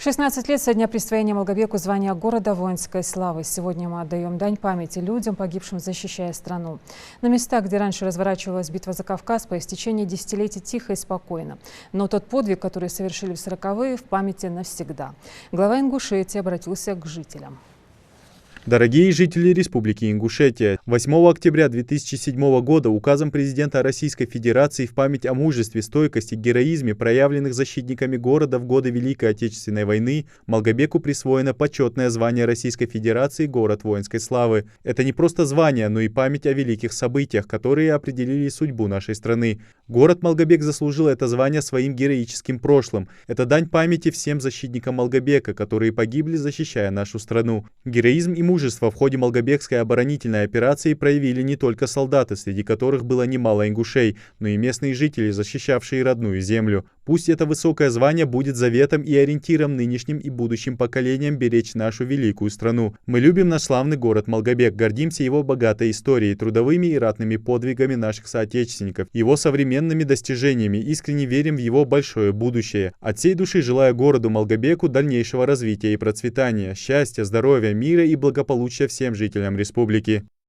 16 лет со дня присвоения Малгобеку звания города воинской славы. Сегодня мы отдаем дань памяти людям, погибшим, защищая страну. На местах, где раньше разворачивалась битва за Кавказ, по истечении десятилетий тихо и спокойно. Но тот подвиг, который совершили в 40-е, в памяти навсегда. Глава Ингушетии обратился к жителям. Дорогие жители Республики Ингушетия, 8 октября 2007 года указом президента Российской Федерации в память о мужестве, стойкости, героизме, проявленных защитниками города в годы Великой Отечественной войны, Малгобеку присвоено почетное звание Российской Федерации «Город воинской славы». Это не просто звание, но и память о великих событиях, которые определили судьбу нашей страны. Город Малгобек заслужил это звание своим героическим прошлым. Это дань памяти всем защитникам Малгобека, которые погибли, защищая нашу страну. Героизм и мужество в ходе Малгобекской оборонительной операции проявили не только солдаты, среди которых было немало ингушей, но и местные жители, защищавшие родную землю. Пусть это высокое звание будет заветом и ориентиром нынешним и будущим поколениям беречь нашу великую страну. Мы любим наш славный город Малгобек, гордимся его богатой историей, трудовыми и ратными подвигами наших соотечественников, его современными достижениями, искренне верим в его большое будущее. От всей души желаю городу Малгобеку дальнейшего развития и процветания, счастья, здоровья, мира и благополучия всем жителям республики.